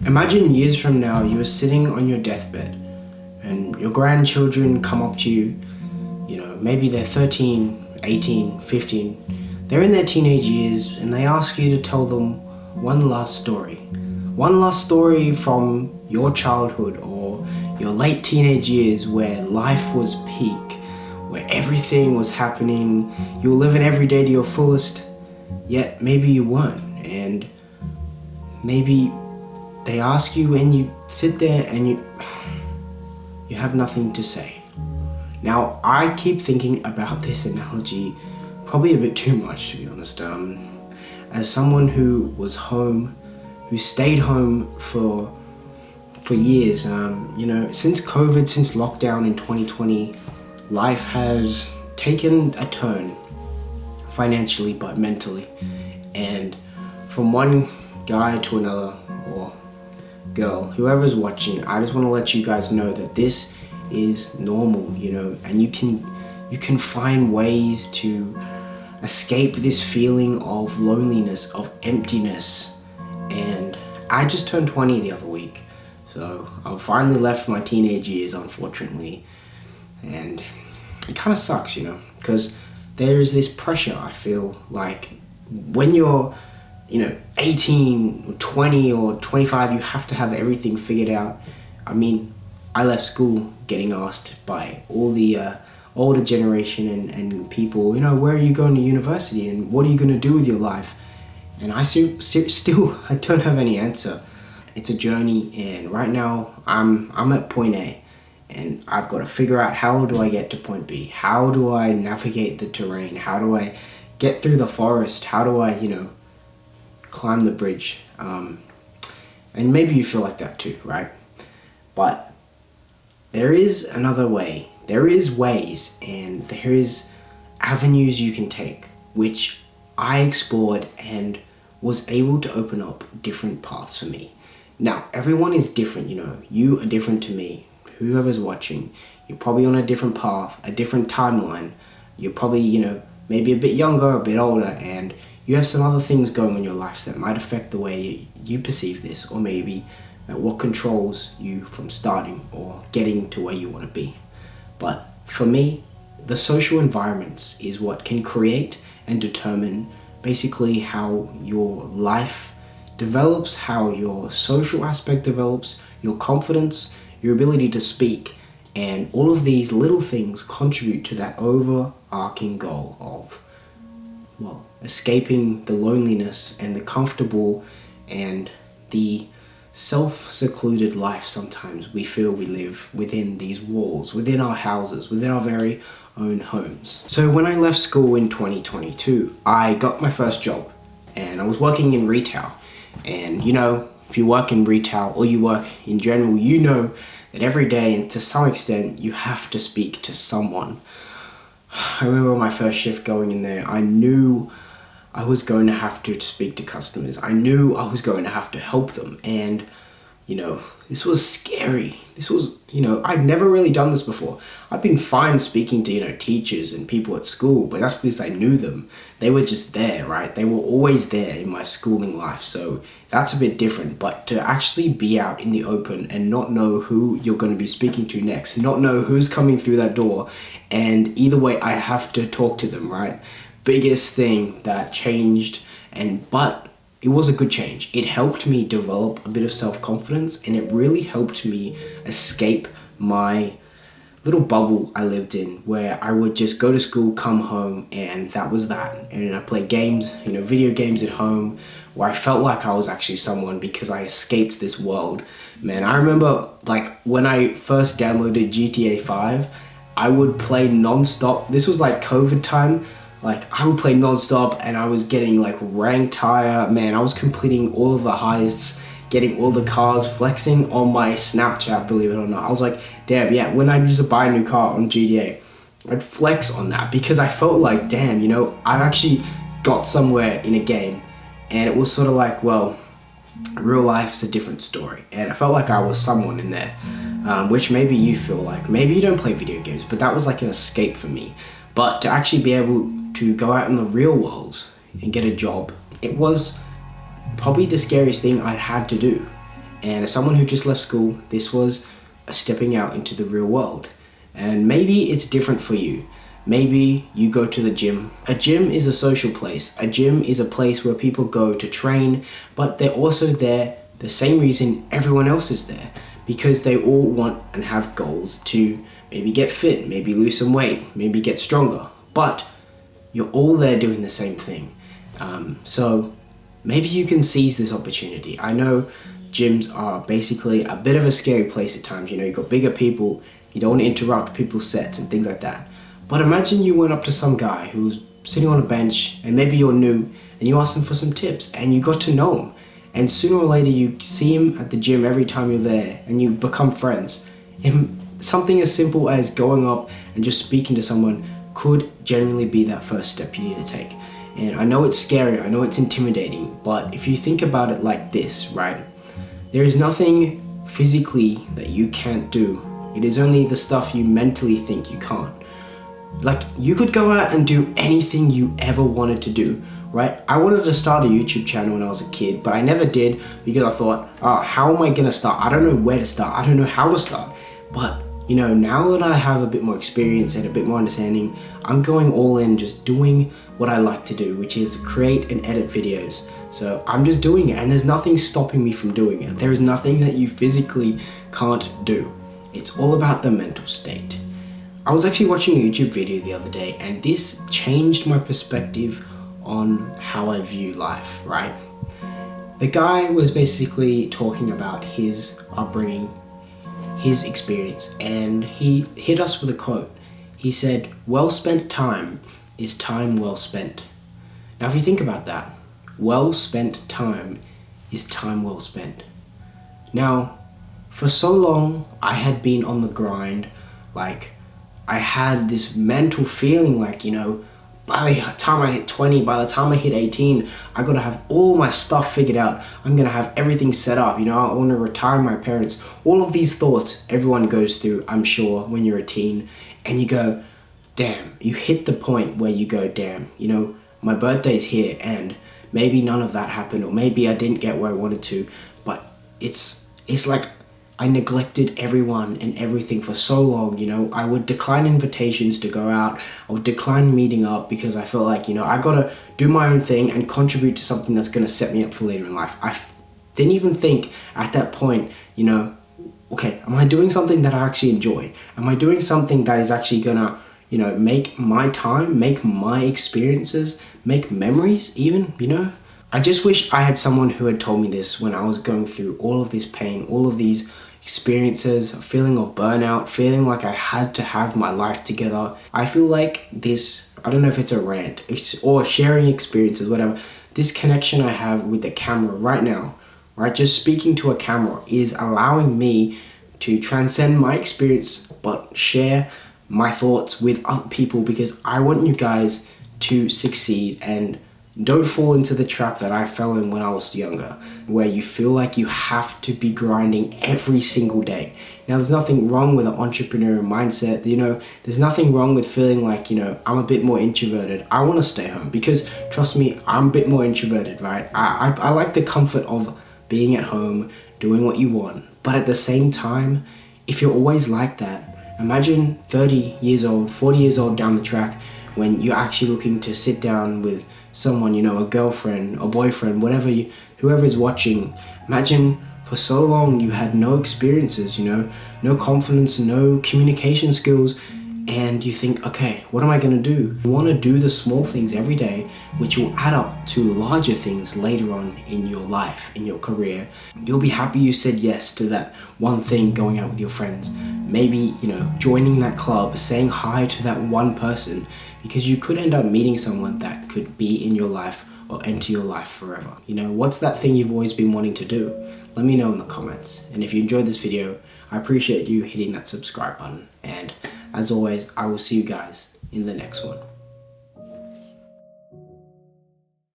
Imagine years from now you are sitting on your deathbed and your grandchildren come up to you, maybe they're 13, 18, 15, they're in their teenage years and they ask you to tell them one last story. One last story from your childhood or your late teenage years where life was peak, where everything was happening, you were living every day to your fullest, yet maybe you weren't, and maybe they ask you and you sit there and you have nothing to say. Now, I keep thinking about this analogy probably a bit too much, to be honest. As someone who was home, who stayed home for years, since COVID, since lockdown in 2020, life has taken a turn financially but mentally. And from one guy to another, or girl, whoever's watching, I just want to let you guys know that this is normal, and you can find ways to escape this feeling of loneliness, of emptiness. And I just turned 20 the other week, so I've finally left my teenage years, unfortunately, and it kind of sucks, because there is this pressure. I feel like when you're 18 or 20 or 25, you have to have everything figured out. I mean, I left school getting asked by all the older generation and people, where are you going to university and what are you going to do with your life? And I still I don't have any answer. It's a journey, and right now I'm at point A, and I've got to figure out, how do I get to point B? How do I navigate the terrain? How do I get through the forest? How do I, climb the bridge? And maybe you feel like that too, right? But there is another way. There is ways, and there is avenues you can take, which I explored and was able to open up different paths for me. Now, everyone is different, you are different to me. Whoever's watching, you're probably on a different path, a different timeline. You're probably, maybe a bit younger, a bit older, and you have some other things going on in your lives that might affect the way you perceive this, or maybe what controls you from starting or getting to where you want to be. But for me, the social environments is what can create and determine basically how your life develops, how your social aspect develops, your confidence, your ability to speak, and all of these little things contribute to that overarching goal of, escaping the loneliness and the comfortable and the self-secluded life sometimes we feel we live within these walls, within our houses, within our very own homes. So when I left school in 2022, I got my first job, and I was working in retail. And if you work in retail or you work in general, that every day, and to some extent, you have to speak to someone. I remember my first shift going in there, I knew I was going to have to speak to customers. I knew I was going to have to help them. And, this was scary. This was, I'd never really done this before. I've been fine speaking to, teachers and people at school, but that's because I knew them. They were just there, right? They were always there in my schooling life. So that's a bit different. But to actually be out in the open and not know who you're going to be speaking to next, not know who's coming through that door, and either way, I have to talk to them, right? Biggest thing that changed, but it was a good change. It helped me develop a bit of self-confidence, and it really helped me escape my little bubble I lived in, where I would just go to school, come home, and that was that. And I played games, video games at home, where I felt like I was actually someone because I escaped this world. Man, I remember when I first downloaded GTA 5, I would play non-stop. This was COVID time. I would play non-stop, and I was getting ranked higher. Man, I was completing all of the heists, getting all the cars, flexing on my Snapchat, believe it or not. I was like, damn, yeah, when I used to buy a new car on GTA, I'd flex on that because I felt like, damn, I've actually got somewhere in a game. And it was sort of real life's a different story. And I felt like I was someone in there, which maybe you feel like. Maybe you don't play video games, but that was an escape for me. But to actually be able to go out in the real world and get a job, it was probably the scariest thing I'd had to do. And as someone who just left school, this was a stepping out into the real world. And maybe it's different for you. Maybe you go to the gym. A gym is a social place. A gym is a place where people go to train, but they're also there the same reason everyone else is there, because they all want and have goals to maybe get fit, maybe lose some weight, maybe get stronger. But you're all there doing the same thing. So maybe you can seize this opportunity. I know gyms are basically a bit of a scary place at times. You know, you've got bigger people, you don't want to interrupt people's sets and things like that. But imagine you went up to some guy who's sitting on a bench and maybe you're new and you ask him for some tips and you got to know him. And sooner or later you see him at the gym every time you're there and you become friends. And something as simple as going up and just speaking to someone could genuinely be that first step you need to take. And I know it's scary, I know it's intimidating, but if you think about it like this, right? There is nothing physically that you can't do. It is only the stuff you mentally think you can't. Like, you could go out and do anything you ever wanted to do, right? I wanted to start a YouTube channel when I was a kid, but I never did because I thought, oh, how am I gonna start? I don't know where to start. I don't know how to start. But, you know, now that I have a bit more experience and a bit more understanding, I'm going all in, just doing what I like to do, which is create and edit videos. So I'm just doing it, and there's nothing stopping me from doing it. There is nothing that you physically can't do. It's all about the mental state. I was actually watching a YouTube video the other day, and this changed my perspective on how I view life, right? The guy was basically talking about his upbringing, his experience, and he hit us with a quote. He said, "Well spent time is time well spent." Now if you think about that, well spent time is time well spent. Now, for so long I had been on the grind, like I had this mental feeling like, you know, by the time I hit 20, by the time I hit 18, I gotta have all my stuff figured out. I'm gonna have everything set up, you know, I wanna retire my parents. All of these thoughts everyone goes through, I'm sure, when you're a teen, and you go, damn, you hit the point where you go, damn, you know, my birthday's here and maybe none of that happened, or maybe I didn't get where I wanted to, but it's like I neglected everyone and everything for so long, you know. I would decline invitations to go out, I would decline meeting up because I felt like, you know, I gotta do my own thing and contribute to something that's gonna set me up for later in life. I didn't even think at that point, you know, okay, am I doing something that I actually enjoy? Am I doing something that is actually gonna, you know, make my time, make my experiences, make memories even, you know? I just wish I had someone who had told me this when I was going through all of this pain, all of these experiences, a feeling of burnout, feeling like I had to have my life together. I feel like this, I don't know if it's a rant or sharing experiences, whatever, this connection I have with the camera right now, right? Just speaking to a camera is allowing me to transcend my experience, but share my thoughts with other people because I want you guys to succeed and don't fall into the trap that I fell in when I was younger, where you feel like you have to be grinding every single day. Now, there's nothing wrong with an entrepreneurial mindset, you know, there's nothing wrong with feeling like, you know, I'm a bit more introverted. I want to stay home because, trust me, I'm a bit more introverted, right? I like the comfort of being at home, doing what you want. But at the same time, if you're always like that, imagine 30 years old, 40 years old down the track, when you're actually looking to sit down with someone, you know, a girlfriend, a boyfriend, whoever is watching. Imagine for so long you had no experiences, you know, no confidence, no communication skills, and you think, okay, what am I gonna do? You wanna do the small things every day, which will add up to larger things later on in your life, in your career. You'll be happy you said yes to that one thing, going out with your friends. Maybe, you know, joining that club, saying hi to that one person, because you could end up meeting someone that could be in your life or enter your life forever. You know, what's that thing you've always been wanting to do? Let me know in the comments. And if you enjoyed this video, I appreciate you hitting that subscribe button. And as always, I will see you guys in the next one.